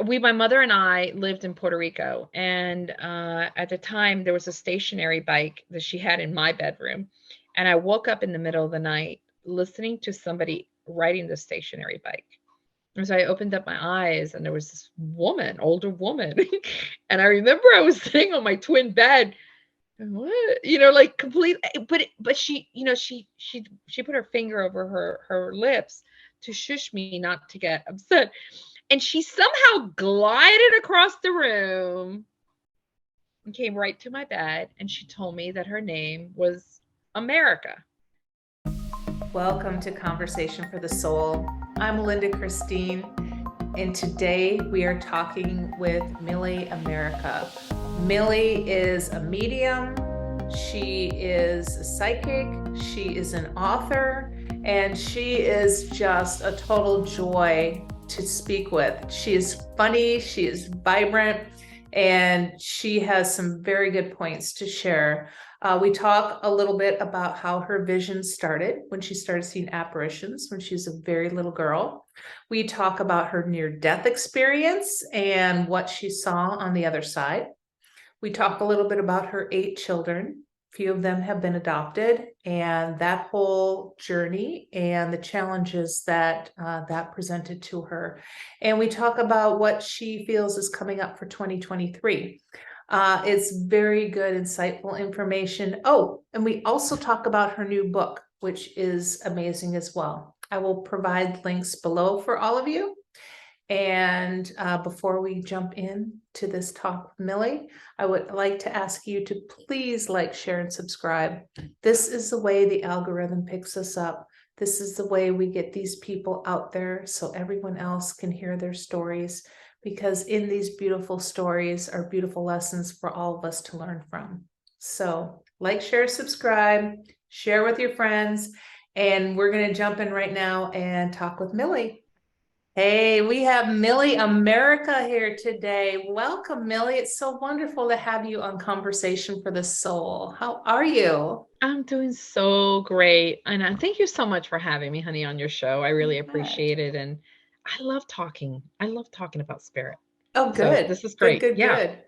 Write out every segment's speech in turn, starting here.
my mother and I lived in Puerto Rico, and at the time there was a stationary bike that she had in my bedroom, and I woke up in the middle of the night listening to somebody riding the stationary bike. And so I opened up my eyes, and there was this woman, older woman, and I remember I was sitting on my twin bed. What? Like complete, but she, she put her finger over her lips to shush me not to get upset. And she somehow glided across the room and came right to my bed, and she told me that her name was America. Welcome to Conversation for the Soul. I'm Linda Christine, and today we are talking with Millie America. Millie is a medium, she is a psychic, she is an author, and she is just a total joy to speak with. She is funny, she is vibrant, and she has some very good points to share. We talk a little bit about how her vision started when she started seeing apparitions when she was a very little girl. We talk about her near-death experience and what she saw on the other side. We talk a little bit about her 8 children. Few of them have been adopted, and that whole journey and the challenges that that presented to her. And we talk about what she feels is coming up for 2023. It's very good, insightful information. Oh, and we also talk about her new book, which is amazing as well. I will provide links below for all of you. And before we jump in to this talk with Millie, I would like to ask you to please like, share, and subscribe. This is the way the algorithm picks us up. This is the way we get these people out there so everyone else can hear their stories, because in these beautiful stories are beautiful lessons for all of us to learn from. So like, share, subscribe, share with your friends, and we're going to jump in right now and talk with Millie. Hey, we have Millie America here today. Welcome, Millie. It's so wonderful to have you on Conversation for the Soul. How are you? I'm doing so great. And thank you so much for having me, honey, on your show. I really Good. appreciate it. And I love talking. I love talking about spirit. Oh, So good. this is Good, great. good, Yeah. good.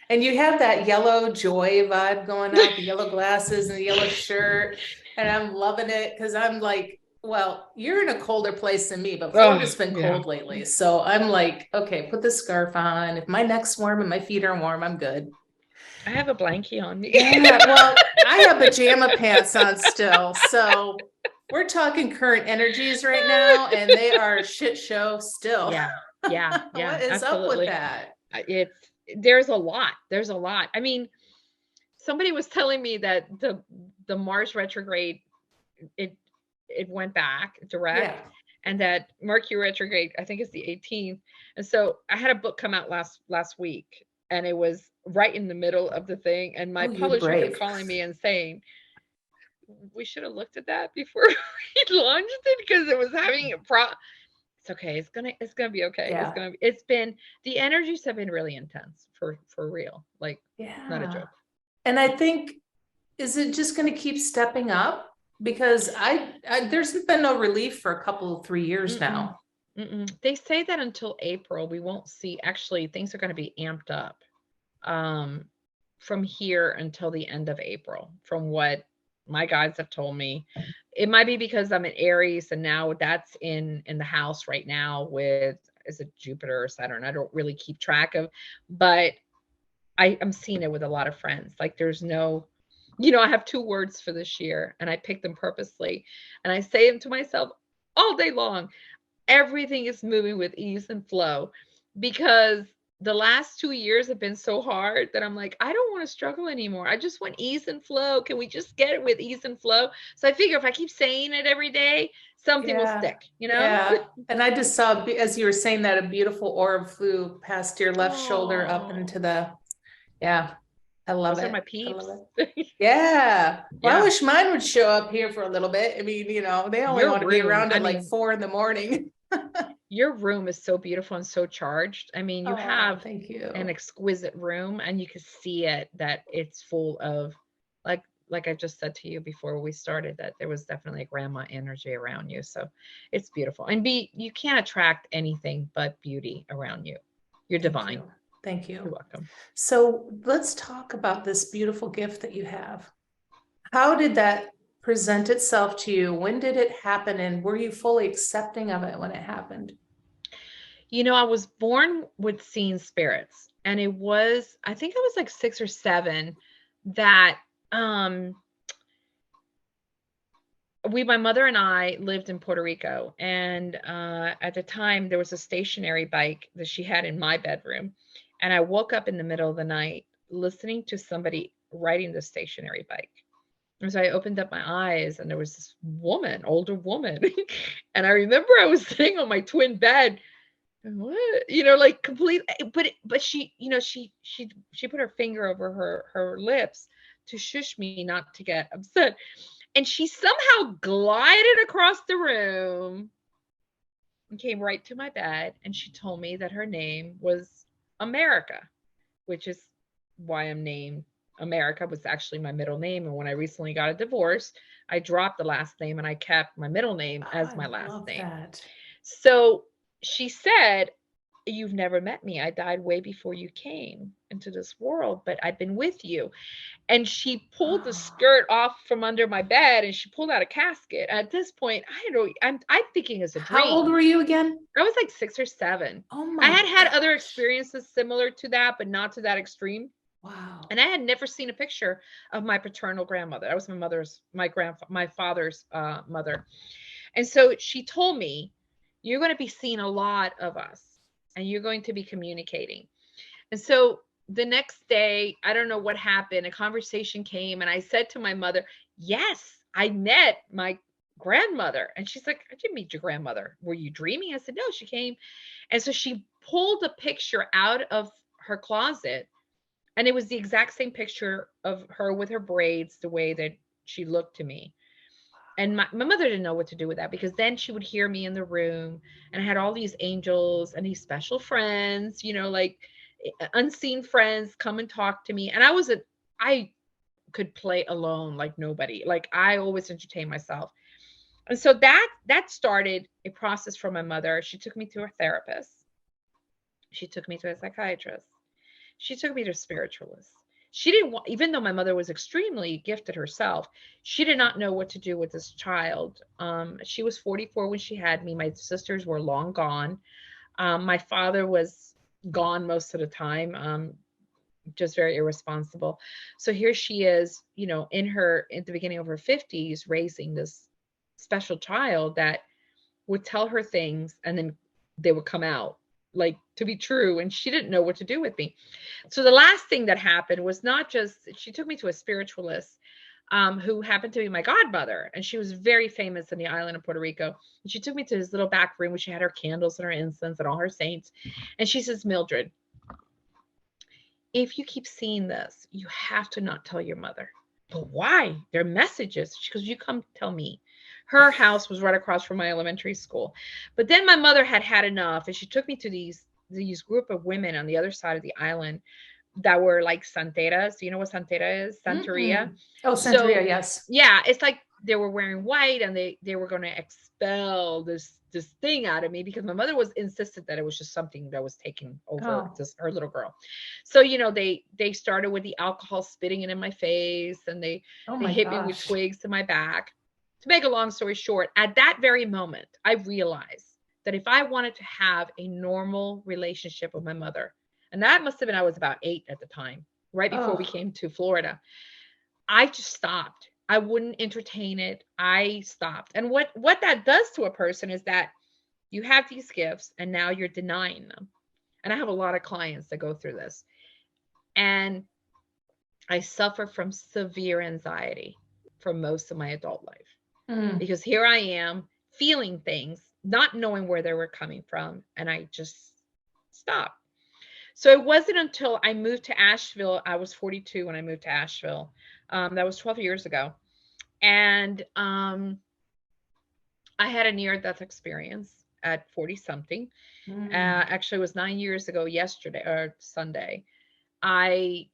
And you have that yellow joy vibe going out, the yellow glasses and the yellow shirt. And I'm loving it because I'm like, well, you're in a colder place than me, but Oh, Florida's been yeah. cold lately. So I'm like, okay, put the scarf on. If my neck's warm and my feet are warm, I'm good. I have a blankie on me. Yeah, well, I have pajama pants on still. So we're talking current energies right now, and they are a shit show still. Yeah. Yeah. Yeah. What is up with Absolutely. that? It's there's a lot. There's a lot. I mean, somebody was telling me that the Mars retrograde, it it went back Yeah. direct, and that Mercury retrograde, I think, is the 18th. And so I had a book come out last week, and it was right in the middle of the thing, and my Oh, you're publisher was brave. calling me and saying we should have looked at that before we launched it because it was having a it's okay. It's gonna be okay. Yeah. It's been the energies have been really intense for real. Like, not a Yeah. joke. And I think, is it just going to keep stepping up? Because there's been no relief for a couple of 3 years Mm-mm, now. mm-mm. They say that until April we won't see. Actually, things are going to be amped up um, from here until the end of April. From what my guides have told me, it might be because I'm in Aries, and now that's in the house right now with, is it Jupiter or Saturn? I don't really keep track of, but I'm seeing it with a lot of friends. Like, there's no, I have 2 words for this year, and I picked them purposely, and I say them to myself all day long. Everything is moving with ease and flow, because the last 2 years have been so hard that I'm like, I don't want to struggle anymore. I just want ease and flow. Can we just get it with ease and flow? So I figure if I keep saying it every day, something will Yeah. stick. Yeah. And I just saw, as you were saying that, a beautiful orb flew past your left shoulder up Oh, into the, yeah, I love those are it. my I love peeps. it. Yeah. Well, I Yeah. wish mine would show up here for a little bit. I mean, they only Your want to be room, around I at like mean, 4 in the morning. your room is so beautiful and so charged. I mean, you Oh, have thank an you. exquisite room, and you can see it, that it's full of, like I just said to you before we started, that there was definitely a grandma energy around you. So it's beautiful. And you can't attract anything but beauty around you. You're Thank divine. you. Thank you. You're welcome. So let's talk about this beautiful gift that you have. How did that present itself to you? When did it happen? And were you fully accepting of it when it happened? I was born with seeing spirits, and I think I was like 6 or 7 that my mother and I lived in Puerto Rico, and at the time there was a stationary bike that she had in my bedroom, and I woke up in the middle of the night listening to somebody riding the stationary bike. And so I opened up my eyes, and there was this woman, older woman, and I remember I was sitting on my twin bed. What? Like complete, but she put her finger over her lips to shush me not to get upset. And she somehow glided across the room and came right to my bed, and she told me that her name was America, which is why I'm named America. Was actually my middle name, and when I recently got a divorce, I dropped the last name and I kept my middle name as my last name. That. So she said, "You've never met me. I died way before you came into this world, but I've been with you." And she pulled the skirt off from under my bed, and she pulled out a casket. At this point, I'm thinking it's a dream. How old were you again? I was like 6 or 7. Oh I my had gosh. other experiences similar to that, but not to that extreme. Wow. And I had never seen a picture of my paternal grandmother. That was my father's mother. And so she told me, "You're going to be seeing a lot of us, and you're going to be communicating." And so the next day, I don't know what happened, a conversation came, and I said to my mother, "Yes, I met my grandmother." And she's like, "I didn't meet your grandmother. Were you dreaming?" I said, "No, she came." And so she pulled a picture out of her closet, and it was the exact same picture of her with her braids, the way that she looked to me. And my mother didn't know what to do with that, because then she would hear me in the room, and I had all these angels and these special friends, like unseen friends come and talk to me. And I could play alone like nobody. Like I always entertain myself. And so that started a process for my mother. She took me to a therapist. She took me to a psychiatrist. She took me to a spiritualist. She didn't want, even though my mother was extremely gifted herself, she did not know what to do with this child. She was 44 when she had me. My sisters were long gone. My father was gone most of the time, just very irresponsible. So here she is, in the beginning of her 50s, raising this special child that would tell her things, and then they would come out like to be true, and she didn't know what to do with me. So the last thing that happened was, not just she took me to a spiritualist, who happened to be my godmother, and she was very famous in the island of Puerto Rico. And she took me to this little back room where she had her candles and her incense and all her saints. And she says, "Mildred, if you keep seeing this, you have to not tell your mother." "But why? They're messages." She goes, "You come tell me." Her house was right across from my elementary school. But then my mother had enough, and she took me to these group of women on the other side of the island that were like santeras. You know what santera is? Santeria. Oh, Santeria, yes. Yeah, it's like they were wearing white, and they were going to expel this thing out of me, because my mother was insistent that it was just something that was taking over her little girl. So they started with the alcohol, spitting it in my face, and they hit me with twigs to my back. To make a long story short, at that very moment, I realized that if I wanted to have a normal relationship with my mother, and that must have been, I was about 8 at the time, right before we came to Florida, I just stopped. I wouldn't entertain it. I stopped. And what that does to a person is that you have these gifts, and now you're denying them. And I have a lot of clients that go through this. And I suffer from severe anxiety for most of my adult life. Because here I am feeling things, not knowing where they were coming from, and I just stopped. So it wasn't until I moved to Asheville. I was 42 when I moved to Asheville. That was 12 years ago. And I had a near-death experience at 40 something. Actually, it was 9 years ago yesterday, or Sunday. I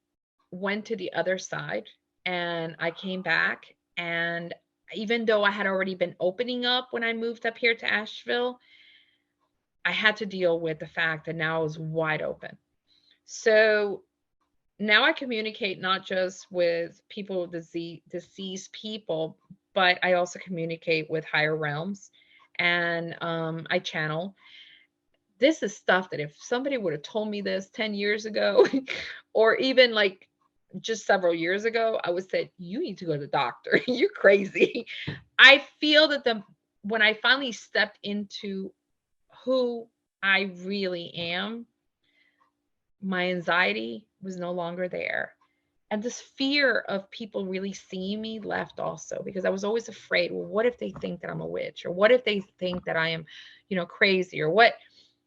went to the other side, and I came back, and even though I had already been opening up when I moved up here to Asheville, I had to deal with the fact that now I was wide open. So now I communicate not just with people, deceased people, but I also communicate with higher realms, and I channel. This is stuff that if somebody would have told me this 10 years ago, or even like just several years ago, I would say, you need to go to the doctor. You're crazy. I feel that when I finally stepped into who I really am, my anxiety was no longer there. And this fear of people really seeing me left also, because I was always afraid, well, what if they think that I'm a witch? Or what if they think that I am, crazy? Or what?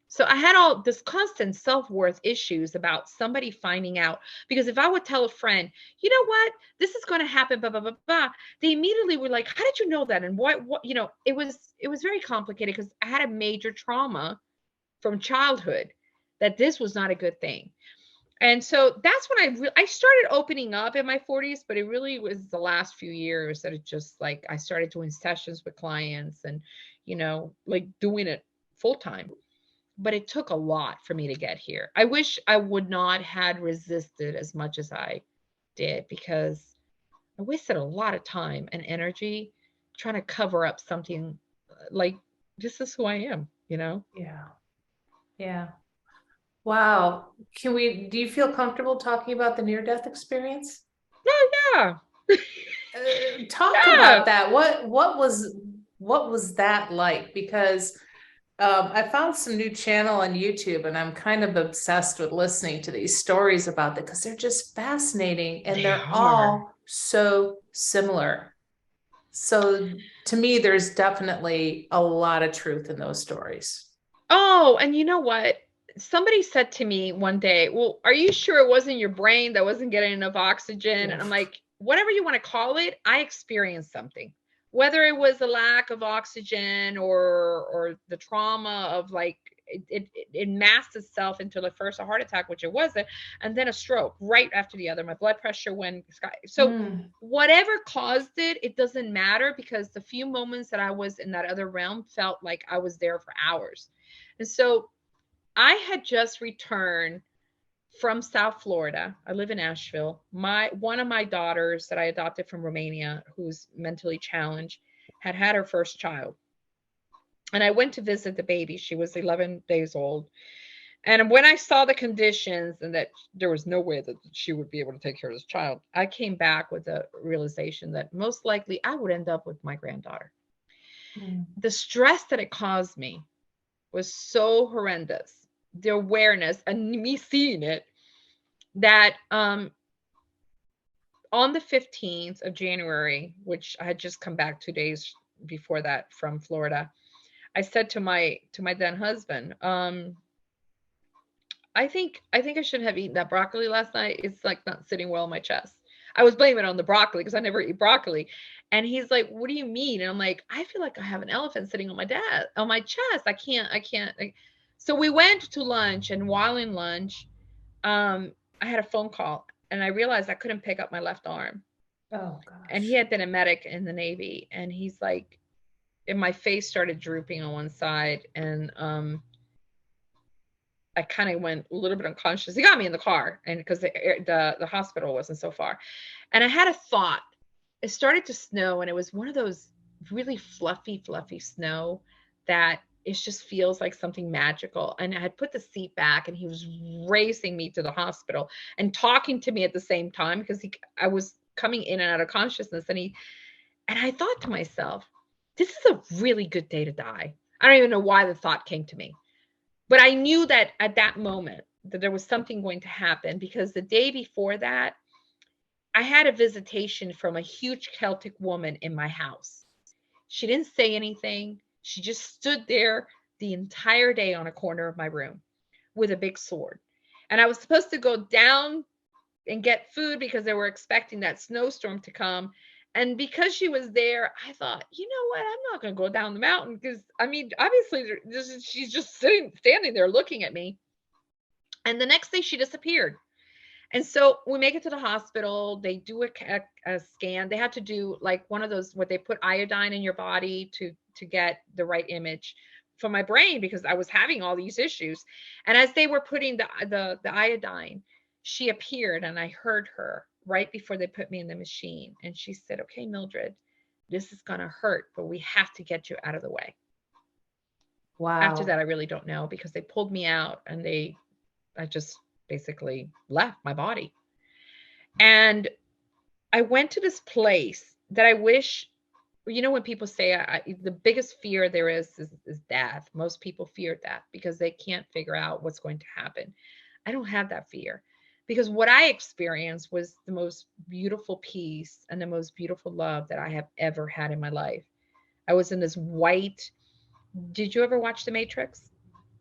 So I had all this constant self-worth issues about somebody finding out. Because if I would tell a friend, you know what, this is going to happen, blah, blah, blah, blah, they immediately were like, how did you know that? And what, it was very complicated because I had a major trauma from childhood that this was not a good thing. And so that's when I started opening up in my 40s, but it really was the last few years that it just like I started doing sessions with clients and, like doing it full time. But it took a lot for me to get here. I wish I would not had resisted as much as I did, because I wasted a lot of time and energy trying to cover up something like this is who I am, Yeah. Yeah. Wow. Do you feel comfortable talking about the near-death experience? Oh yeah. Talk Yeah. about that. What was that like? Because I found some new channel on YouTube, and I'm kind of obsessed with listening to these stories about that because they're just fascinating and They they're are. all so similar. So to me, there's definitely a lot of truth in those stories. Oh, and you know what? Somebody said to me one day, well, are you sure it wasn't your brain that wasn't getting enough oxygen? And I'm Oof. like, whatever you want to call it, I experienced something. Whether it was a lack of oxygen or the trauma of like it masked itself into the first a heart attack, which it wasn't, and then a stroke right after the other. My blood pressure went sky. So Mm. whatever caused it, it doesn't matter, because the few moments that I was in that other realm felt like I was there for hours. And so I had just returned from South Florida. I live in Asheville. One of my daughters that I adopted from Romania, who's mentally challenged, had her first child. And I went to visit the baby. She was 11 days old. And when I saw the conditions and that there was no way that she would be able to take care of this child, I came back with a realization that most likely I would end up with my granddaughter. Mm. The stress that it caused me was so horrendous. The awareness and me seeing it, that on the 15th of January, which I had just come back 2 days before that from Florida, I said to my then husband, I think I shouldn't have eaten that broccoli last night. It's like not sitting well in my chest. I was blaming it on the broccoli because I never eat broccoli. And he's like, "What do you mean?" And I'm like, "I feel like I have an elephant sitting on my chest. I can't." So we went to lunch, and while in lunch, I had a phone call, and I realized I couldn't pick up my left arm. Oh And he gosh. had been a medic in the Navy, and he's like, and my face started drooping on one side, and I kind of went a little bit unconscious. He got me in the car, and because the hospital wasn't so far, and I had a thought. It started to snow, and it was one of those really fluffy snow that it just feels like something magical. And I had put the seat back, and he was racing me to the hospital and talking to me at the same time because I was coming in and out of consciousness, and I thought to myself, this is a really good day to die. I don't even know why the thought came to me. But I knew that at that moment that there was something going to happen, because the day before that, I had a visitation from a huge Celtic woman in my house. She didn't say anything. She just stood there the entire day on a corner of my room with a big sword. And I was supposed to go down and get food because they were expecting that snowstorm to come. And because she was there, I thought, you know what? I'm not going to go down the mountain because, I mean, obviously, she's just standing there looking at me. And the next day, she disappeared. And so we make it to the hospital. They do a scan. They had to do like one of those where they put iodine in your body to get the right image. from my brain because I was having all these issues. And as they were putting the iodine, she appeared and I heard her right before they put me in the machine. And she said, "Okay, Mildred, this is going to hurt, but we have to get you out of the way." After Wow. that, I really don't know because they pulled me out and I just basically left my body. And I went to this place that I wish, when people say the biggest fear there is death. Most people fear death because they can't figure out what's going to happen. I don't have that fear because what I experienced was the most beautiful peace and the most beautiful love that I have ever had in my life. I was in this white. Did you ever watch The Matrix?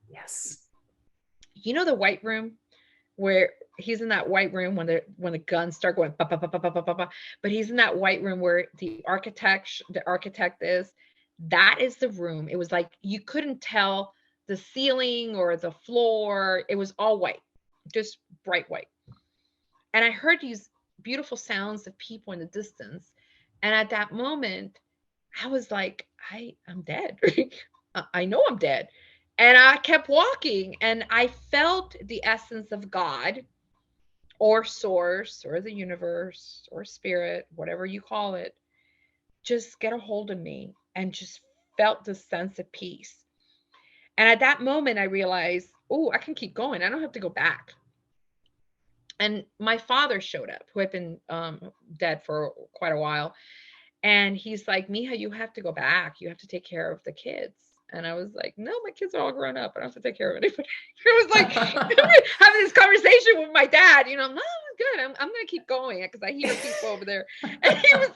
Yes. You know the white room where he's in that white room when the guns start going ba, ba, ba, ba, ba, ba, ba, but he's in that white room where the architect is. That is the room. It was like you couldn't tell the ceiling or the floor. It was all white, just bright white. And I heard these beautiful sounds of people in the distance. And at that moment, I was like, I'm dead. I know I'm dead. And I kept walking and I felt the essence of God or source or the universe or spirit, whatever you call it, just get a hold of me and just felt this sense of peace. And at that moment, I realized, oh, I can keep going. I don't have to go back. And my father showed up, who had been dead for quite a while. And he's like, "Mija, you have to go back. You have to take care of the kids." And I was like, "No, my kids are all grown up. I don't have to take care of anybody." It was like having this conversation with my dad. No, I'm good. I'm gonna keep going because I hear people over there. And he was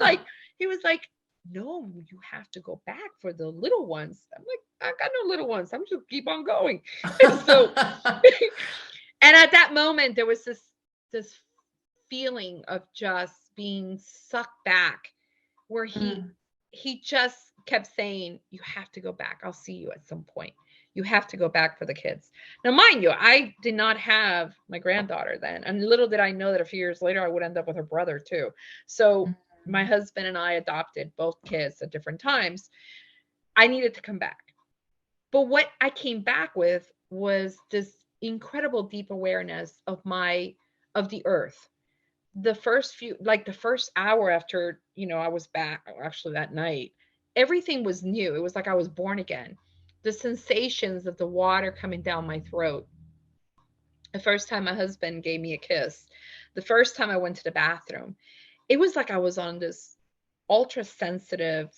like, "No, you have to go back for the little ones." I'm like, "I got no little ones. I'm just keep on going." And so, and at that moment, there was this feeling of just being sucked back where he just kept saying, "You have to go back. I'll see you at some point. You have to go back for the kids." Now, mind you, I did not have my granddaughter then, and little did I know that a few years later I would end up with her brother too. So my husband and I adopted both kids at different times. I needed to come back. But what I came back with was this incredible deep awareness of the earth. The first hour after, I was back, actually that night, everything was new. It was like I was born again. The sensations of the water coming down my throat. The first time my husband gave me a kiss, the first time I went to the bathroom, it was like I was on this ultra sensitive,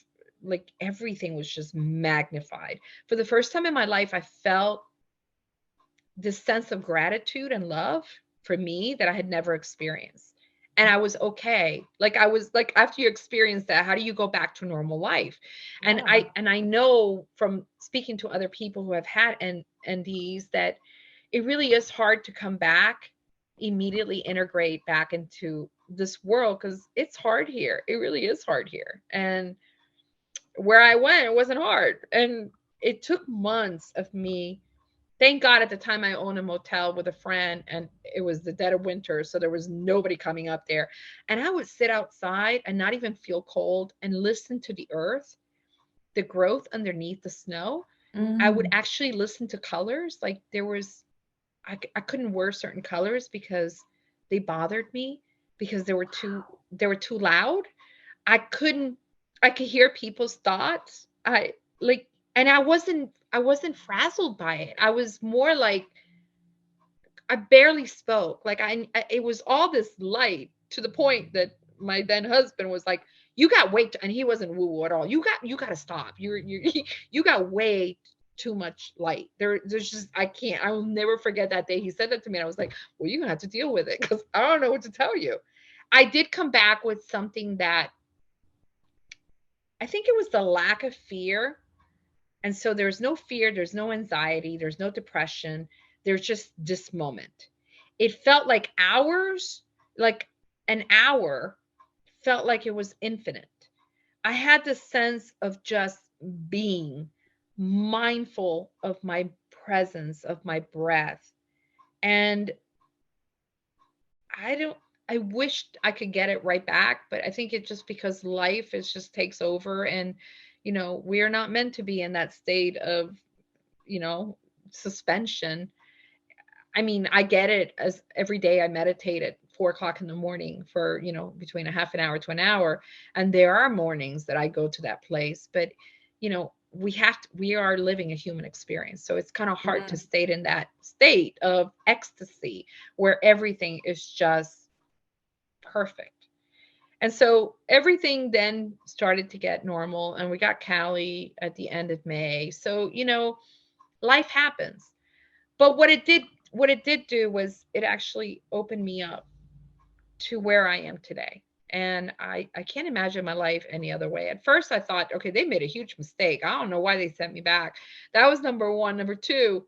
like everything was just magnified. For the first time in my life, I felt this sense of gratitude and love for me that I had never experienced. And I was okay. Like I was like, after you experience that, how do you go back to normal life? And Yeah. I know from speaking to other people who have had NDEs that it really is hard to come back, immediately integrate back into this world because it's hard here. It really is hard here. And where I went, it wasn't hard. And it took months of me. Thank God at the time I owned a motel with a friend and it was the dead of winter. So there was nobody coming up there. And I would sit outside and not even feel cold and listen to the earth, the growth underneath the snow. I would actually listen to colors. Like I couldn't wear certain colors because they bothered me because they were too loud. I couldn't I could hear people's thoughts. I like and I wasn't frazzled by it. I was more like I barely spoke. Like it was all this light to the point that my then husband was like, "You got way and he wasn't woo-woo at all. You got to stop. You got way too much light. There's just I'll never forget that day he said that to me and I was like, "Well, you're going to have to deal with it cuz I don't know what to tell you." I did come back with something that I think it was the lack of fear. And so there's no fear, there's no anxiety, there's no depression. There's just this moment. It felt like hours, like an hour felt like it was infinite. I had this sense of just being mindful of my presence, of my breath. And I don't I wished I could get it right back, but I think it's just because life is just takes over and we're not meant to be in that state of suspension. I mean, I get it, as every day I meditate at 4 o'clock in the morning for, between a half an hour to an hour. And there are mornings that I go to that place, but, we are living a human experience. So it's kind of hard to stay in that state of ecstasy where everything is just perfect. And so everything then started to get normal, and we got Callie at the end of May. So, life happens. But what it did do was it actually opened me up to where I am today. And I can't imagine my life any other way. At first I thought, okay, they made a huge mistake. I don't know why they sent me back. That was number one. Number two,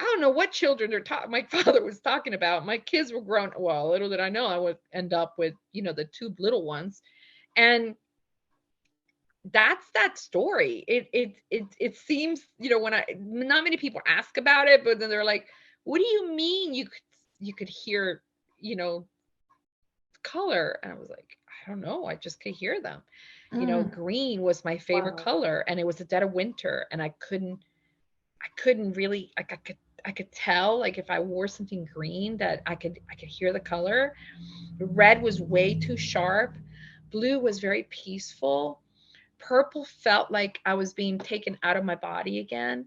I don't know what children my father was talking about. My kids were grown. Well, little did I know I would end up with, the two little ones. And that's that story. It seems, when not many people ask about it, but then they're like, what do you mean you could hear, color? And I was like, I don't know, I just could hear them. Green was my favorite color, and it was the dead of winter, and I couldn't really, like, I could tell, like, if I wore something green, that I could hear the color. Red was way too sharp. Blue was very peaceful. Purple felt like I was being taken out of my body again.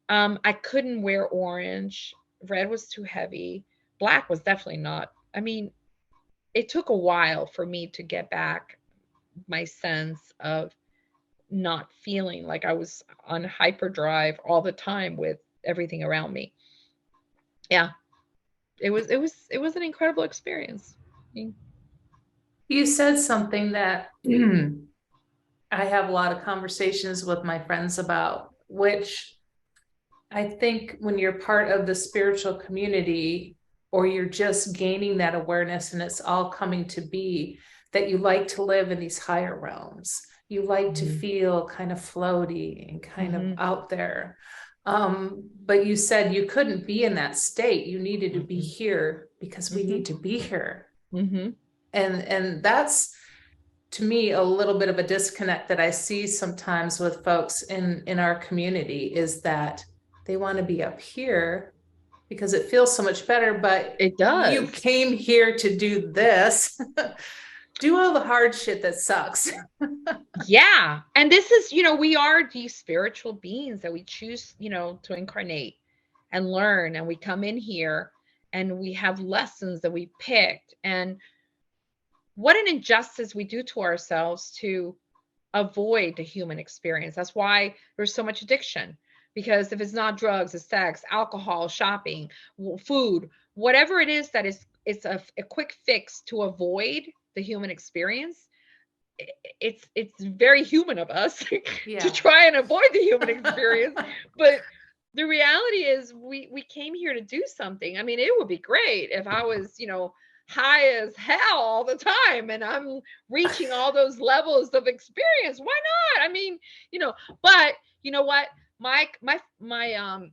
I couldn't wear orange. Red was too heavy. Black was definitely not. I mean, it took a while for me to get back my sense of not feeling like I was on hyperdrive all the time with everything around me. Yeah. It was an incredible experience. You said something that I have a lot of conversations with my friends about, which I think when you're part of the spiritual community, or you're just gaining that awareness and it's all coming to be, that you like to live in these higher realms. You like to feel kind of floaty and kind of out there. But you said you couldn't be in that state. You needed to be here because we need to be here. And that's, to me, a little bit of a disconnect that I see sometimes with folks in our community, is that they want to be up here because it feels so much better, but it does. You came here to do this. Do all the hard shit that sucks. Yeah. And this is, we are these spiritual beings that we choose, to incarnate and learn. And we come in here and we have lessons that we picked. And what an injustice we do to ourselves to avoid the human experience. That's why there's so much addiction. Because if it's not drugs, it's sex, alcohol, shopping, food, whatever it is that it's a quick fix to avoid the human experience. It's very human of us to try and avoid the human experience. But the reality is we came here to do something. I mean, it would be great if I was, high as hell all the time and I'm reaching all those levels of experience. Why not? I mean, but you know what? My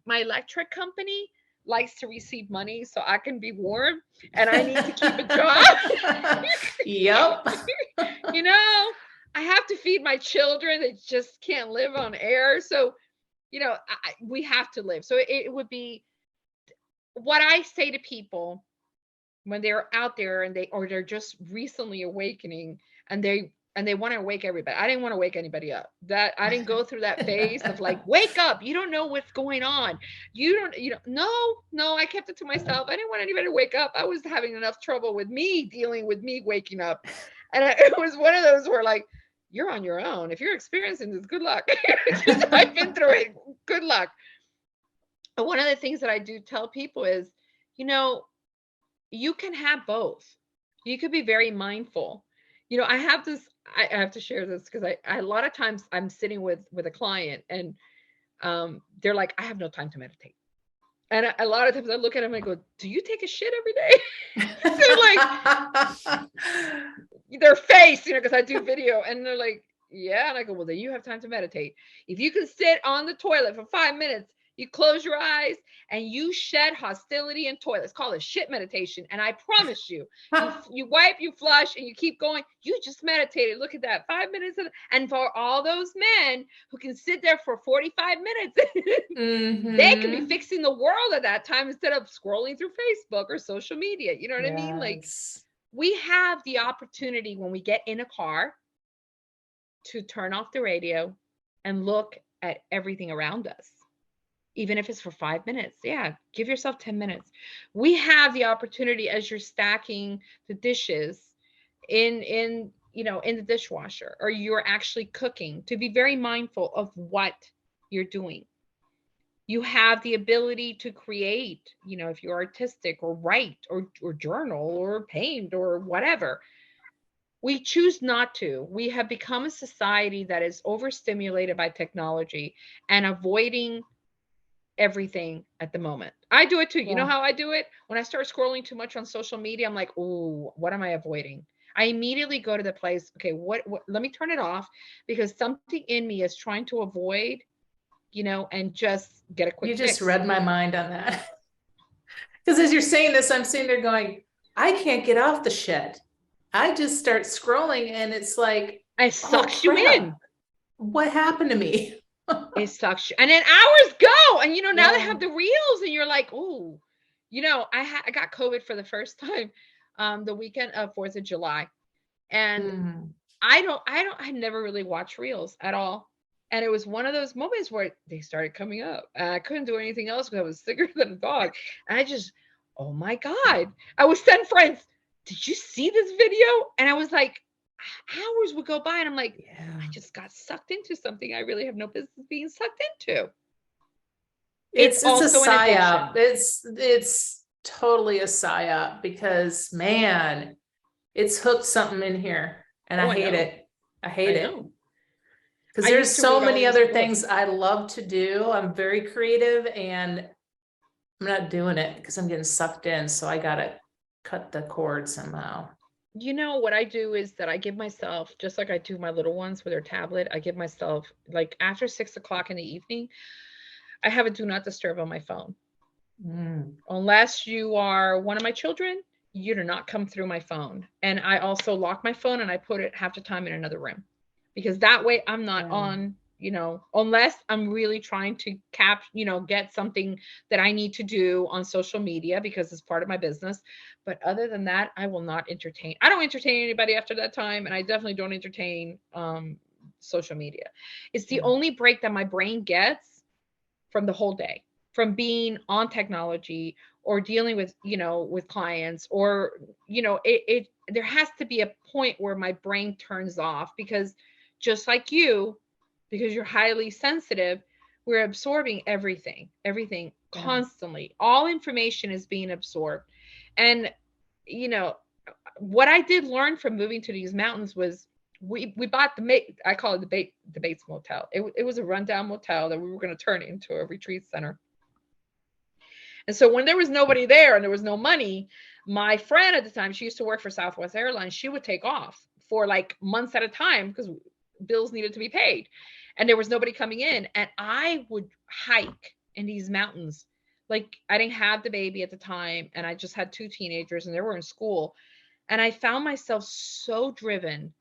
electric company likes to receive money so I can be warm, and I need to keep a job. Yep. I have to feed my children. They just can't live on air. So, we have to live. So it would be what I say to people when they're out there and they're just recently awakening and they want to wake everybody. I didn't want to wake anybody up. That I didn't go through that phase of like, wake up. You don't know what's going on. No, I kept it to myself. I didn't want anybody to wake up. I was having enough trouble with me dealing with me waking up. And it was one of those where like, you're on your own. If you're experiencing this, good luck. I've been through it. Good luck. And one of the things that I do tell people is, you can have both. You could be very mindful. I have to share this because I a lot of times I'm sitting with a client and they're like, I have no time to meditate. And a lot of times I look at them and I go, do you take a shit every day? They're like, their face, because I do video, and they're like, yeah. And I go, well, then you have time to meditate. If you can sit on the toilet for 5 minutes, you close your eyes, and you shed hostility in toilets. Call it shit meditation. And I promise you, you wipe, you flush, and you keep going. You just meditated. Look at that, 5 minutes. And for all those men who can sit there for 45 minutes, they could be fixing the world at that time instead of scrolling through Facebook or social media. You know what I mean? Like, we have the opportunity when we get in a car to turn off the radio and look at everything around us, even if it's for 5 minutes. Yeah, give yourself 10 minutes. We have the opportunity, as you're stacking the dishes in the dishwasher, or you're actually cooking, to be very mindful of what you're doing. You have the ability to create, if you're artistic, or write, or journal, or paint, or whatever. We choose not to. We have become a society that is overstimulated by technology and avoiding everything at the moment. I do it too. You know how I do it? When I start scrolling too much on social media, I'm like, oh, what am I avoiding? I immediately go to the place, okay, what, let me turn it off, because something in me is trying to avoid, and just get a quick fix. You just fix. read my mind on that. Because as you're saying this, I'm sitting there going, I can't get off the shit. I just start scrolling, and it's like, it sucks you in. What happened to me? It sucks you. And then hours go. And now they have the reels, and you're like, oh, I got COVID for the first time the weekend of 4th of July. And I never really watched reels at all. And it was one of those moments where they started coming up, and I couldn't do anything else because I was sicker than a dog. And I just, oh my God. I would send friends, did you see this video? And I was like, hours would go by, and I'm like, I just got sucked into something I really have no business being sucked into. It's also a psyop. It's totally a psyop, because man, it's hooked something in here, and I hate it. I hate it. Because there's so many other things I love to do. I'm very creative, and I'm not doing it because I'm getting sucked in. So I gotta cut the cord somehow. What I do is that I give myself, just like I do my little ones with their tablet, I give myself, like, after 6 o'clock in the evening, I have a do not disturb on my phone. Unless you are one of my children, you do not come through my phone. And I also lock my phone, and I put it half the time in another room, because that way I'm not on, unless I'm really trying to get something that I need to do on social media, because it's part of my business. But other than that, I will not entertain. I don't entertain anybody after that time. And I definitely don't entertain social media. It's the only break that my brain gets from the whole day, from being on technology, or dealing with, with clients, or, there has to be a point where my brain turns off, because just like you, because you're highly sensitive, we're absorbing everything constantly. All information is being absorbed. And, what I did learn from moving to these mountains was we bought I call it the Bates Motel. It was a rundown motel that we were going to turn into a retreat center. And so when there was nobody there and there was no money, my friend at the time, she used to work for Southwest Airlines, she would take off for like months at a time because bills needed to be paid. And there was nobody coming in. And I would hike in these mountains. Like, I didn't have the baby at the time, and I just had 2 teenagers, and they were in school. And I found myself so driven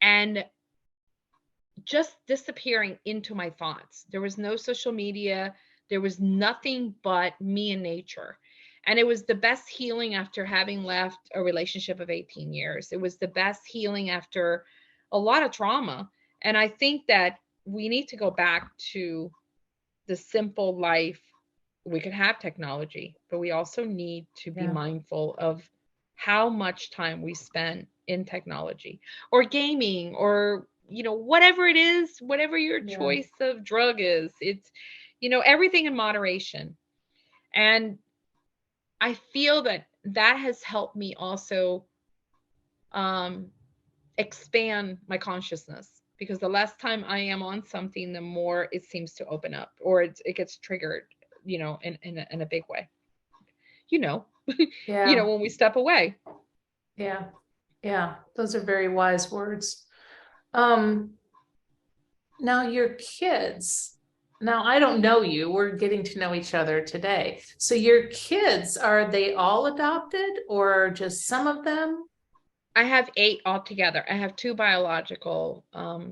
and just disappearing into my thoughts. There was no social media. There was nothing but me and nature. And it was the best healing after having left a relationship of 18 years. It was the best healing after a lot of trauma. And I think that we need to go back to the simple life. We could have technology, but we also need to be mindful of how much time we spend in technology or gaming, or, whatever it is, whatever your choice of drug is. It's, everything in moderation. And I feel that has helped me also expand my consciousness, because the less time I am on something, the more it seems to open up, or it gets triggered, in a big way, when we step away. Yeah. Those are very wise words. Now your kids, Now, I don't know you. We're getting to know each other today. So your kids, are they all adopted or just some of them? I have 8 altogether. I have 2 biological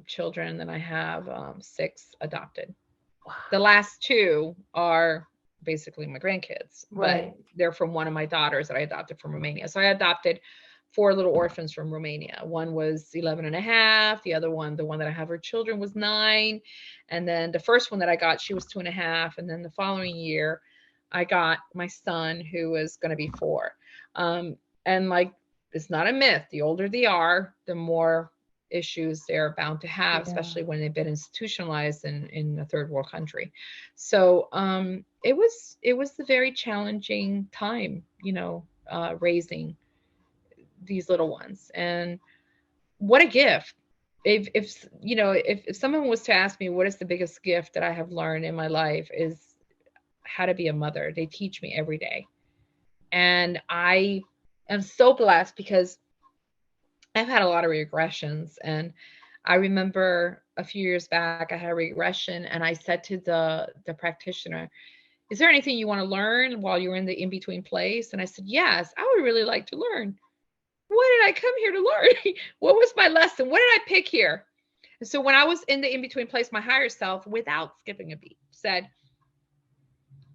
children, and then I have 6 adopted. Wow. The last 2 are basically my grandkids, but Right. they're from one of my daughters that I adopted from Romania. So I adopted 4 little orphans from Romania. One was 11 and a half. The other one, the one that I have her children, was 9. And then the first one that I got, she was 2 and a half. And then the following year, I got my son, who was going to be 4. And like, it's not a myth. The older they are, the more issues they're bound to have, Yeah. especially when they've been institutionalized in a third world country. So it was a very challenging time, raising these little ones. And what a gift. If someone was to ask me what is the biggest gift that I have learned in my life, is how to be a mother. They teach me every day. And I am so blessed because I've had a lot of regressions. And I remember a few years back I had a regression, and I said to the practitioner, "Is there anything you want to learn while you're in the in between place?" And I said, "Yes, I would really like to learn. What did I come here to learn? What was my lesson? What did I pick here?" And so when I was in the in between place, my higher self, without skipping a beat, said,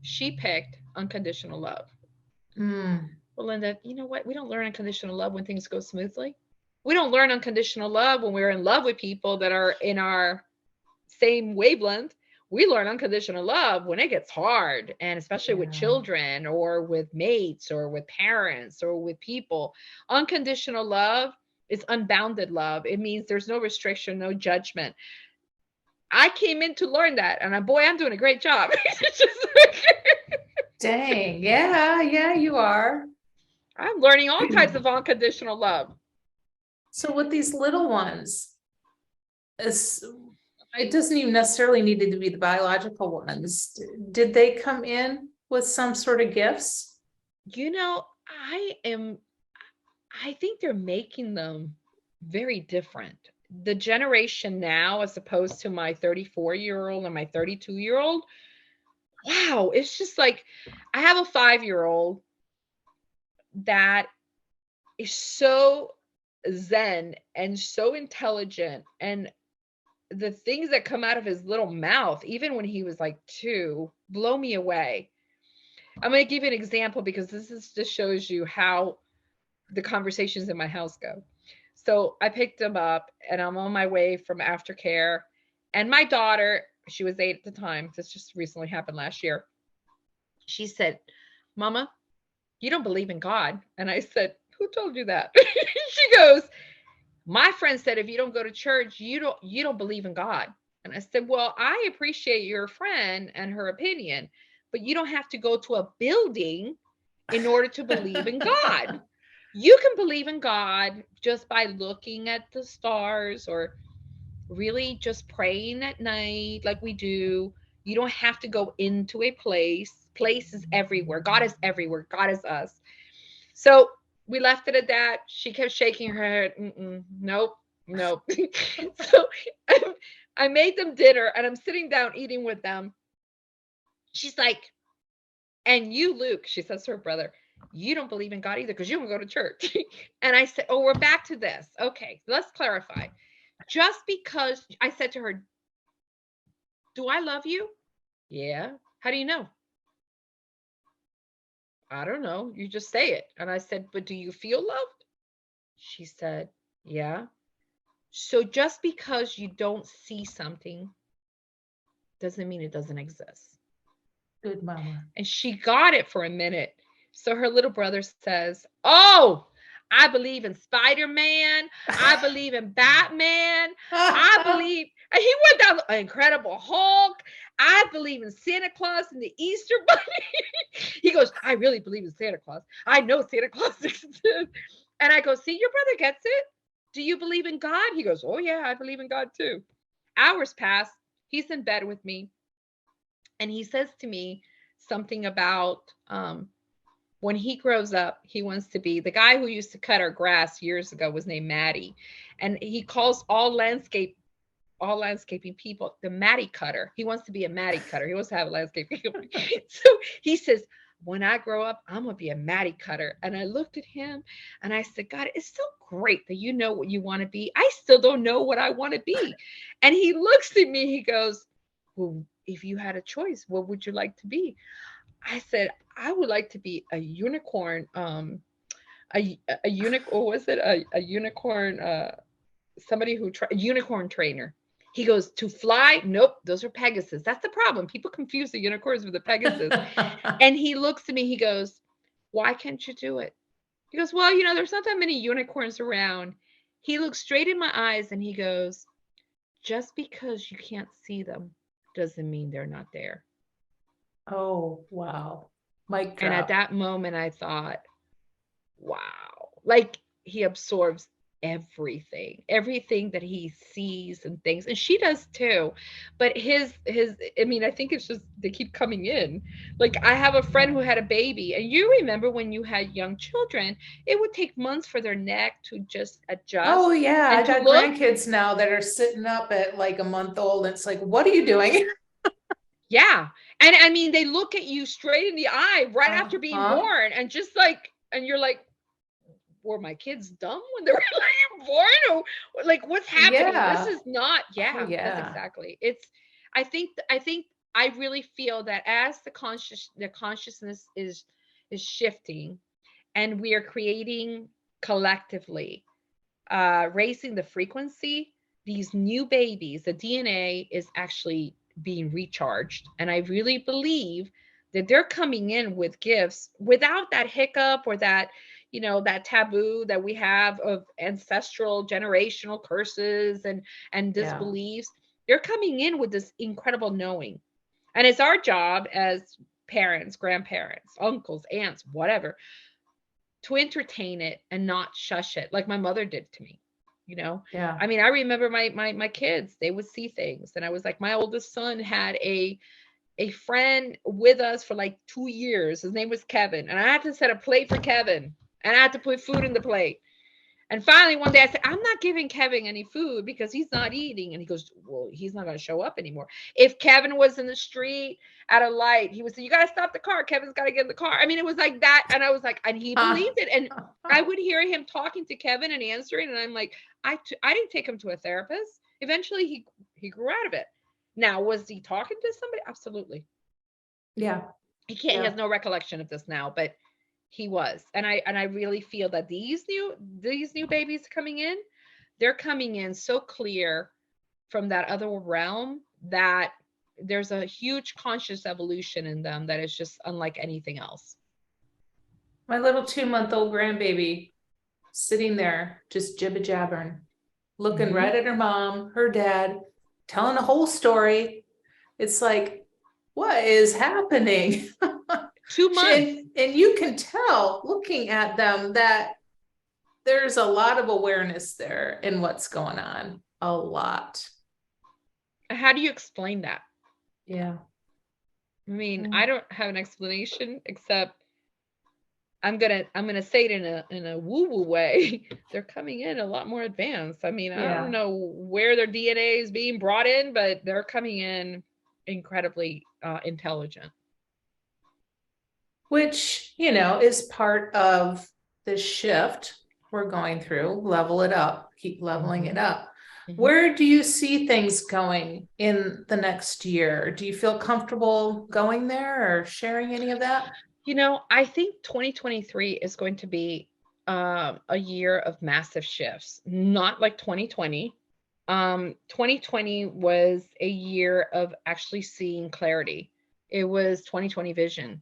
"She picked unconditional love." Mm. Well, Linda, you know what? We don't learn unconditional love when things go smoothly. We don't learn unconditional love when we're in love with people that are in our same wavelength. We learn unconditional love when it gets hard, and especially with Yeah. children or with mates or with parents or with people. Unconditional love is unbounded love. It means there's no restriction, no judgment. I came in to learn that, and boy, I'm doing a great job. It's just Dang. Yeah, yeah, you are. I'm learning all types of unconditional love. So with these little ones, it doesn't even necessarily need to be the biological ones. Did they come in with some sort of gifts? You know, I think they're making them very different. The generation now, as opposed to my 34-year-old and my 32-year-old, wow, it's just like I have a 5-year-old that is so zen and so intelligent, and the things that come out of his little mouth, even when he was like 2, blow me away. I'm going to give you an example because this shows you how the conversations in my house go. So I picked him up and I'm on my way from aftercare. And my daughter, she was 8 at the time. This just recently happened last year. She said, "Mama, you don't believe in God." And I said, "Who told you that?" She goes, "My friend said if you don't go to church, you don't believe in God." And I said, "Well, I appreciate your friend and her opinion, but you don't have to go to a building in order to believe in God. You can believe in God just by looking at the stars or really just praying at night like we do. You don't have to go into a place. Place is everywhere. God is everywhere. God is us." So we left it at that. She kept shaking her head. Nope, nope. So I made them dinner and I'm sitting down eating with them. She's like, "And you, Luke," she says to her brother, "you don't believe in God either because you don't go to church." And I said, "Oh, we're back to this. Okay, let's clarify. Just because," I said to her, "Do I love you?" "Yeah." "How do you know?" "I don't know. You just say it." And I said, "But do you feel loved?" She said, "Yeah." "So just because you don't see something doesn't mean it doesn't exist." Good mama. And she got it for a minute. So her little brother says, "Oh, I believe in Spider-Man. I believe in Batman. I believe," and he went down the Incredible Hulk. "I believe in Santa Claus and the Easter Bunny." He goes, "I really believe in Santa Claus. I know Santa Claus exists." And I go, "See, your brother gets it. Do you believe in God?" He goes, "Oh, yeah, I believe in God too." Hours pass. He's in bed with me. And he says to me something about when he grows up, he wants to be the guy who used to cut our grass years ago was named Maddie. And he calls all landscape all landscaping people, the matty cutter. He wants to be a matty cutter. He wants to have a landscaping. So he says, when I grow up, I'm gonna be a matty cutter. And I looked at him and I said, God, it's so great that you know what you want to be. I still don't know what I want to be. And he looks at me, he goes, well, if you had a choice, what would you like to be? I said, I would like to be a unicorn, a unicorn, was it a unicorn, somebody who a unicorn trainer. He goes, to fly? Nope, those are Pegasus. That's the problem. People confuse the unicorns with the Pegasus. And he looks at me, he goes, why can't you do it? He goes, well, there's not that many unicorns around. He looks straight in my eyes and he goes, just because you can't see them doesn't mean they're not there. Oh, wow. Mic drop. And at that moment, I thought, wow, like he absorbs everything that he sees and things, and she does too. But I mean, I think it's just they keep coming in. Like, I have a friend who had a baby, and you remember when you had young children, it would take months for their neck to just adjust. Oh yeah, I got grandkids now that are sitting up at like a month old, and it's like, what are you doing? Yeah. And I mean, they look at you straight in the eye right after being born, and just like, and you're like, were my kids dumb when they were like born? Or like, what's happening? This is not, that's exactly. It's, I think I really feel that as the consciousness is shifting, and we are creating collectively, raising the frequency, these new babies, the DNA is actually being recharged. And I really believe that they're coming in with gifts without that hiccup or that, that taboo that we have of ancestral generational curses and disbeliefs. They're coming in with this incredible knowing. And it's our job as parents, grandparents, uncles, aunts, whatever, to entertain it and not shush it like my mother did to me. I mean, I remember my kids, they would see things, and I was like, my oldest son had a friend with us for like 2 years. His name was Kevin, and I had to set a plate for Kevin, and I had to put food in the plate. And finally one day I said, I'm not giving Kevin any food because he's not eating. And he goes, well, he's not going to show up anymore. If Kevin was in the street at a light, he would say, you got to stop the car. Kevin's got to get in the car. I mean, it was like that. And I was like, and he believed it. And I would hear him talking to Kevin and answering. And I'm like, I didn't take him to a therapist. Eventually he grew out of it. Now, was he talking to somebody? Absolutely. Yeah. He has no recollection of this now, but he was. And I really feel that these new babies coming in, they're coming in so clear from that other realm that there's a huge conscious evolution in them that is just unlike anything else. My little 2-month-old grandbaby sitting there just jibber-jabbering, looking right at her mom, her dad, telling a whole story. It's like, what is happening? 2 months. And you can tell looking at them that there's a lot of awareness there in what's going on. A lot. How do you explain that? Yeah. I mean, I don't have an explanation except I'm gonna say it in a woo-woo way. They're coming in a lot more advanced. I mean, I don't know where their DNA is being brought in, but they're coming in incredibly intelligent. Which, is part of the shift we're going through. Level it up, keep leveling it up. Where do you see things going in the next year? Do you feel comfortable going there or sharing any of that? I think 2023 is going to be a year of massive shifts, not like 2020. 2020 was a year of actually seeing clarity. It was 2020 vision.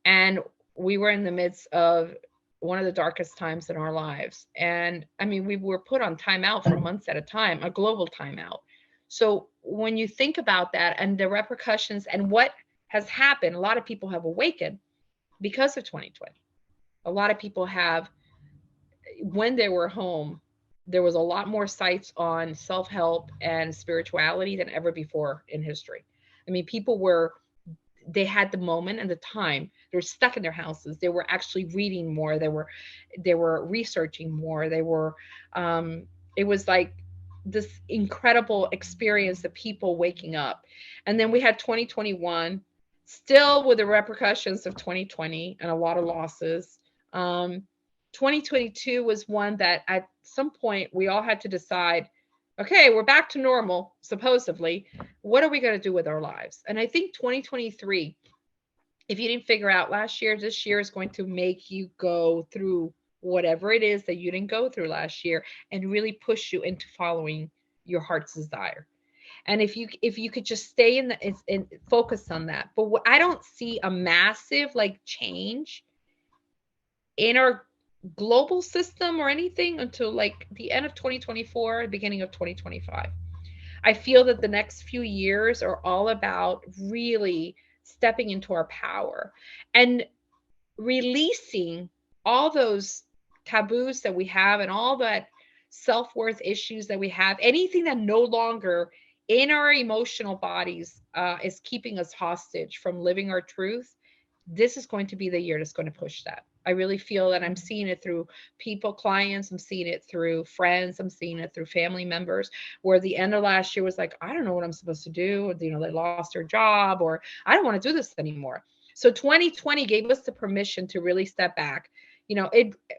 And we were in the midst of one of the darkest times in our lives. And I mean, we were put on timeout for months at a time, a global timeout. So when you think about that and the repercussions and what has happened, a lot of people have awakened because of 2020. A lot of people have, when they were home, there was a lot more sites on self-help and spirituality than ever before in history. I mean, they had the moment and the time. They were stuck in their houses. They were actually reading more. They were researching more. They were, it was like this incredible experience of people waking up. And then we had 2021, still with the repercussions of 2020 and a lot of losses. 2022 was one that at some point we all had to decide, okay, we're back to normal, supposedly. What are we going to do with our lives? And I think 2023, if you didn't figure out last year, this year is going to make you go through whatever it is that you didn't go through last year and really push you into following your heart's desire. And if you could just stay in the and focus on that. But I don't see a massive like change in our global system or anything until like the end of 2024, beginning of 2025. I feel that the next few years are all about really stepping into our power and releasing all those taboos that we have and all that self-worth issues that we have, anything that no longer in our emotional bodies is keeping us hostage from living our truth. This is going to be the year that's going to push that. I really feel that I'm seeing it through people, clients. I'm seeing it through friends. I'm seeing it through family members, where the end of last year was like, I don't know what I'm supposed to do. You know, they lost their job, or I don't want to do this anymore. So 2020 gave us the permission to really step back. You know,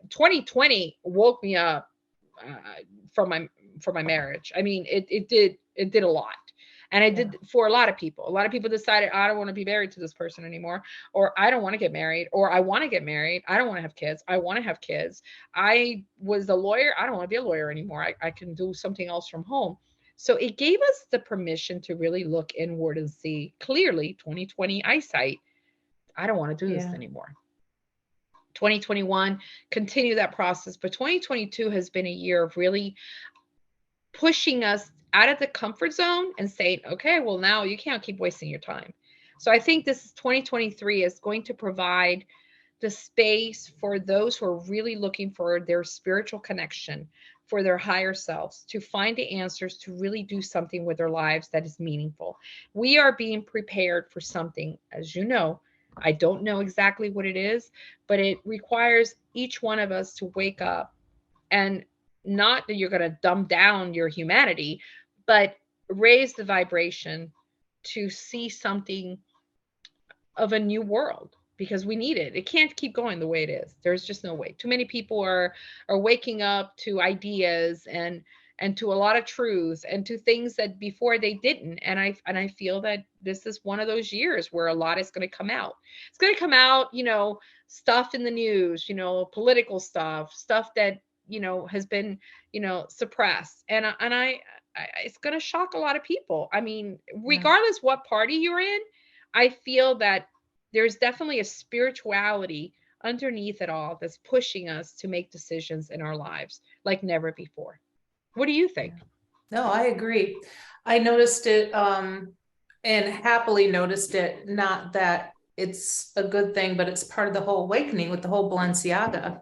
2020 woke me up uh, from my marriage. I mean, it did a lot. And I did for a lot of people. A lot of people decided, I don't want to be married to this person anymore, or I don't want to get married, or I want to get married. I don't want to have kids. I want to have kids. I was a lawyer. I don't want to be a lawyer anymore. I can do something else from home. So it gave us the permission to really look inward and see clearly. 2020 eyesight. I don't want to do this anymore. 2021, continue that process. But 2022 has been a year of really pushing us out of the comfort zone and saying, okay, well, now you can't keep wasting your time. So I think this 2023 is going to provide the space for those who are really looking for their spiritual connection, for their higher selves, to find the answers, to really do something with their lives that is meaningful. We are being prepared for something, as you know. I don't know exactly what it is, but it requires each one of us to wake up, and not that you're going to dumb down your humanity, but raise the vibration to see something of a new world, because we need it. It can't keep going the way it is. There's just no way. Too many people are waking up to ideas and to a lot of truth and to things that before they didn't. And I feel that this is one of those years where a lot is going to come out. It's going to come out, you know, stuff in the news, you know, political stuff that, you know, has been, you know, suppressed. And it's going to shock a lot of people. I mean, regardless what party you're in, I feel that there's definitely a spirituality underneath it all that's pushing us to make decisions in our lives like never before. What do you think? No, I agree. I noticed it and happily noticed it. Not that it's a good thing, but it's part of the whole awakening with the whole Balenciaga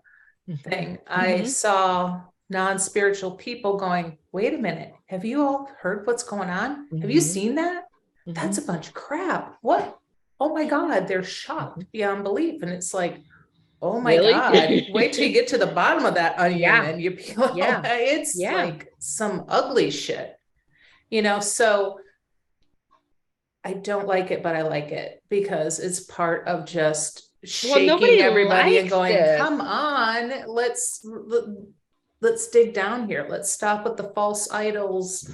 thing. I saw non-spiritual people going, wait a minute, have you all heard what's going on? Have you seen that? That's a bunch of crap. What? Oh my God, they're shocked beyond belief. And it's like, oh my Really? God, wait till you get to the bottom of that onion and you peel Yeah. it's like some ugly shit, you know? So I don't like it, but I like it because it's part of just shaking everybody and going, come on, let's dig down here. Let's stop with the false idols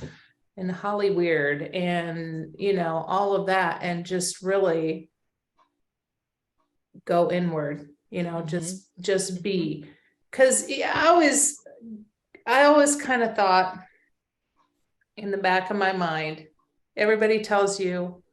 and Hollywood and, you know, all of that, and just really go inward, you know, just be. Because I always kind of thought in the back of my mind, everybody tells you,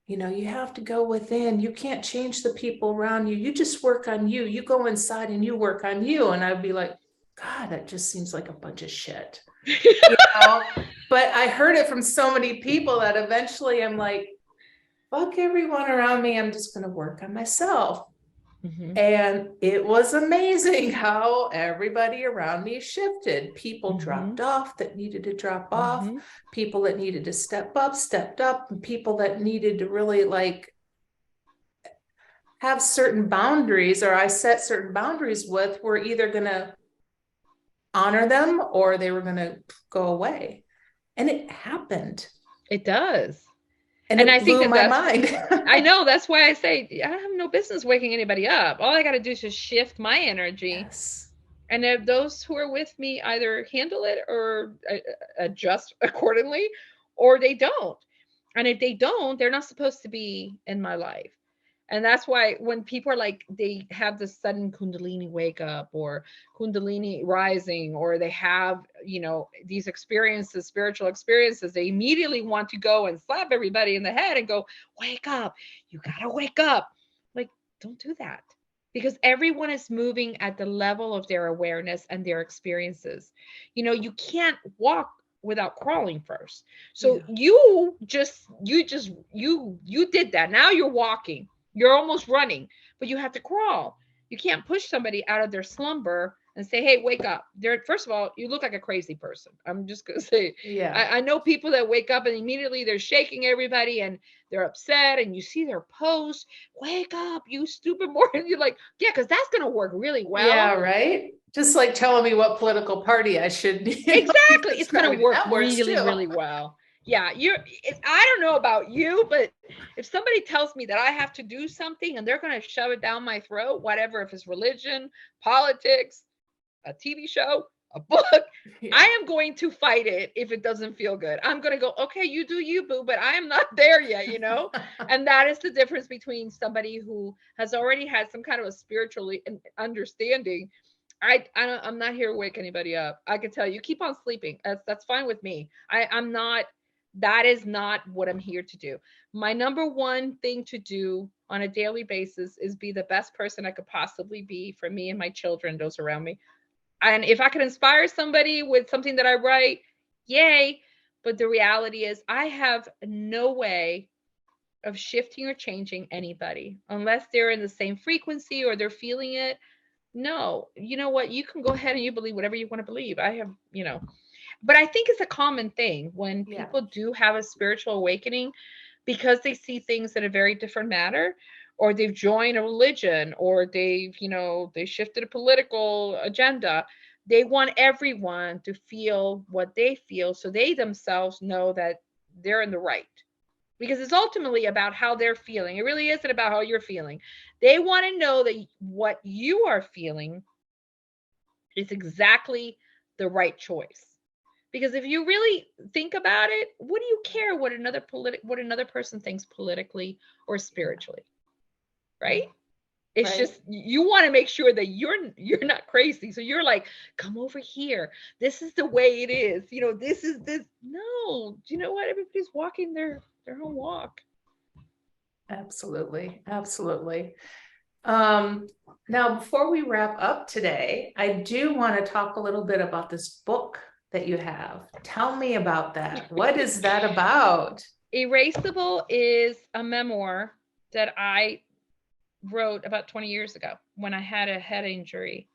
you know, you have to go within. You can't change the people around you. You just work on you. You go inside and you work on you. And I'd be like, God, that just seems like a bunch of shit. You know? But I heard it from so many people that eventually I'm like, fuck everyone around me. I'm just going to work on myself. And it was amazing how everybody around me shifted. People dropped off that needed to drop off. People that needed to step up, stepped up. And people that needed to really like have certain boundaries, or I set certain boundaries with, were either going to honor them or they were going to go away. And it happened. It does. And I it think blew that my mind. I know, that's why I say I have no business waking anybody up. All I got to do is just shift my energy. Yes. And if those who are with me either handle it or adjust accordingly, or they don't. And if they don't, they're not supposed to be in my life. And that's why when people are like, they have this sudden Kundalini wake up or Kundalini rising, or they have, these experiences, spiritual experiences, they immediately want to go and slap everybody in the head and go, wake up, you got to wake up. Like, don't do that, because everyone is moving at the level of their awareness and their experiences. You can't walk without crawling first. So you did that. Now you're walking. You're almost running, but you have to crawl. You can't push somebody out of their slumber and say, hey, wake up. First of all, you look like a crazy person. I'm just going to say, I know people that wake up and immediately they're shaking everybody and they're upset, and you see their post, wake up, you stupid Mormon. You're like, yeah, because that's going to work really well. Yeah, right? Just like telling me what political party I should be. Exactly. It's going to work really, really well. Yeah, I don't know about you, but if somebody tells me that I have to do something and they're going to shove it down my throat, whatever, if it's religion, politics, a TV show, a book, I am going to fight it if it doesn't feel good. I'm going to go, okay, you do you, boo, but I am not there yet, And that is the difference between somebody who has already had some kind of a spiritual understanding. I'm not here to wake anybody up. I can tell you, keep on sleeping. That's fine with me. I'm not. That is not what I'm here to do. My number one thing to do on a daily basis is be the best person I could possibly be for me and my children, those around me. And if I could inspire somebody with something that I write, yay. But the reality is, I have no way of shifting or changing anybody unless they're in the same frequency or they're feeling it. No, you know what? You can go ahead and you believe whatever you want to believe. I have, but I think it's a common thing when people do have a spiritual awakening, because they see things in a very different manner, or they've joined a religion, or they've, they shifted a political agenda. They want everyone to feel what they feel so they themselves know that they're in the right. Because it's ultimately about how they're feeling. It really isn't about how you're feeling. They want to know that what you are feeling is exactly the right choice. Because if you really think about it, what do you care what another person thinks politically or spiritually? Right? It's just, you want to make sure that you're not crazy. So you're like, come over here. This is the way it is. This is this. No, you know what? Everybody's walking their own walk. Absolutely. Absolutely. Now, before we wrap up today, I do want to talk a little bit about this book that you have. Tell me about that. What is that about? Erasable is a memoir that I wrote about 20 years ago when I had a head injury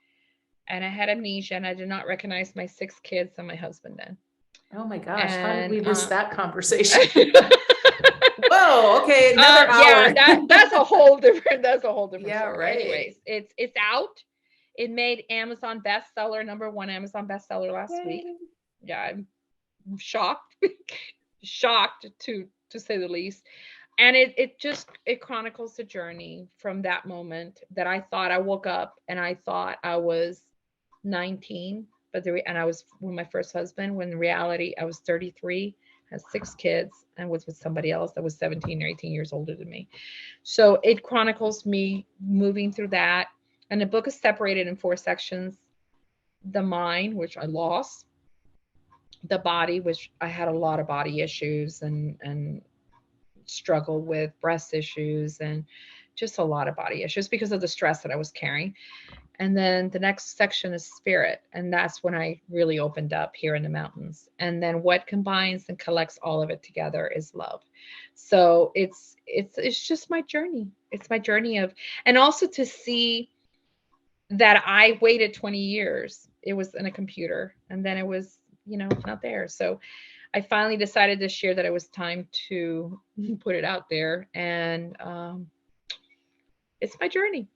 and I had amnesia and I did not recognize my 6 kids and my husband then. Oh my gosh, how did we miss that conversation? Whoa, okay, another hour. Yeah, that's a whole different story. Right. Anyways, it's out. It made Amazon bestseller, #1 Amazon bestseller last week. Yeah, I'm shocked. Shocked to say the least. And it chronicles the journey from that moment that I thought I woke up and I thought I was 19, and I was with my first husband, when in reality I was 33, had 6 kids, and was with somebody else that was 17 or 18 years older than me. So it chronicles me moving through that. And the book is separated in 4 sections. The mind, which I lost. The body, which I had a lot of body issues and struggled with breast issues and just a lot of body issues because of the stress that I was carrying. And then the next section is spirit. And that's when I really opened up here in the mountains. And then what combines and collects all of it together is love. So it's just my journey. It's my journey and also to see that I waited 20 years. It was in a computer and then it was, not there. So I finally decided this year that it was time to put it out there. And it's my journey.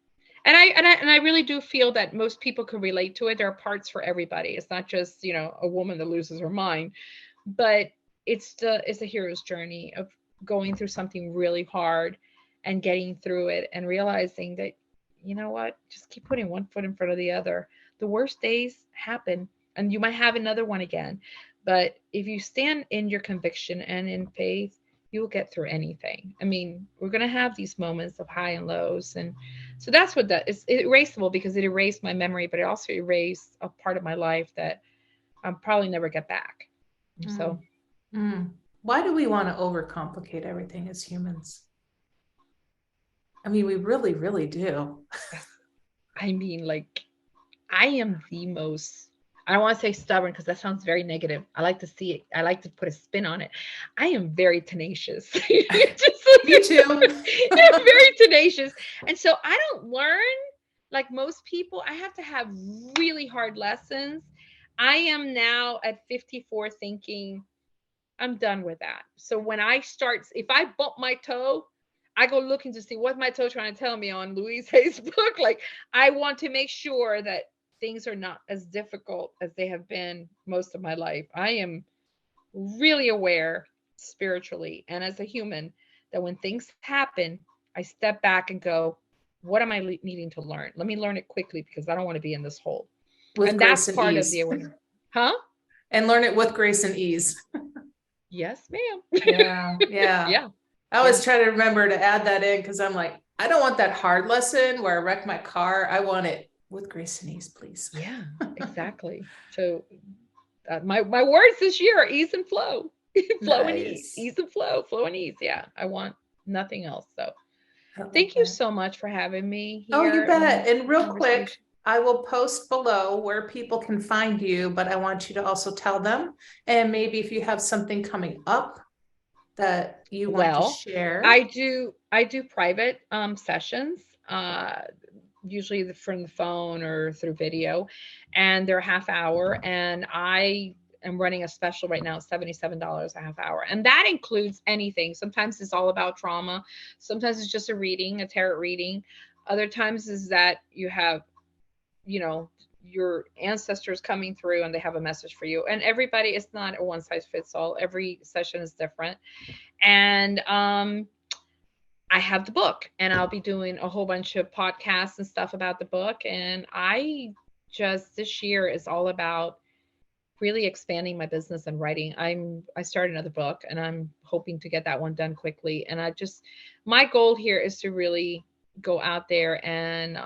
And I really do feel that most people can relate to it. There are parts for everybody. It's not just, a woman that loses her mind, but it's a hero's journey of going through something really hard and getting through it and realizing that, you know what, just keep putting one foot in front of the other. The worst days happen and you might have another one again. But if you stand in your conviction and in faith, you will get through anything. I mean, we're going to have these moments of high and lows. And so that's what that is. It's erasable because it erased my memory, but it also erased a part of my life that I'll probably never get back. So why do we want to overcomplicate everything as humans? I mean, we really, really do. I mean, like, I am the most, I don't want to say stubborn because that sounds very negative. I like to see it. I like to put a spin on it. I am very tenacious. Me too. I'm very tenacious. And so I don't learn like most people. I have to have really hard lessons. I am now at 54 thinking, I'm done with that. So when I start, if I bump my toe, I go looking to see what my toe trying to tell me on Louise Hay's book. Like, I want to make sure that things are not as difficult as they have been most of my life. I am really aware spiritually and as a human that when things happen, I step back and go, what am I needing to learn? Let me learn it quickly because I don't want to be in this hole. With grace and part ease. of the awareness. Huh? And learn it with grace and ease. Yes, ma'am. Yeah. Yeah. I always try to remember to add that in because I'm like, I don't want that hard lesson where I wreck my car. I want it with grace and ease, please. Yeah, exactly. So my words this year are ease and flow. Flow and ease. Ease and flow and ease. Yeah, I want nothing else. So thank you so much for having me here. Oh, you bet. And real quick, I will post below where people can find you, but I want you to also tell them. And maybe if you have something coming up that you want to share. I do private sessions, usually from the phone or through video, and they're a half hour. And I am running a special right now, $77 a half hour. And that includes anything. Sometimes it's all about trauma. Sometimes it's just a reading, a tarot reading. Other times is that you have, your ancestors coming through and they have a message for you. And everybody, it's not a one size fits all. Every session is different. And I have the book and I'll be doing a whole bunch of podcasts and stuff about the book. And this year is all about really expanding my business and writing. I started another book and I'm hoping to get that one done quickly. And my goal here is to really go out there and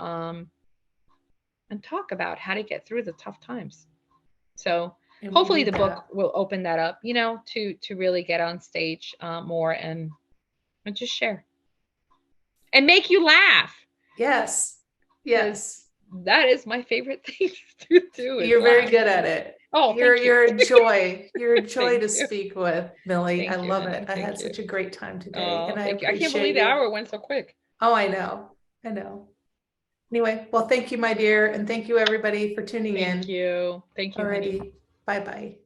talk about how to get through the tough times. So hopefully the book will open that up, to really get on stage more and just share and make you laugh. Yes. That is my favorite thing to do. You're very good at it. Oh, you're a joy. You're a joy to speak with, Millie. I love it. I had such a great time today. And I can't believe the hour went so quick. Oh, I know. Anyway, well, thank you, my dear. And thank you, everybody, for tuning in. Thank you. Alrighty. Bye-bye.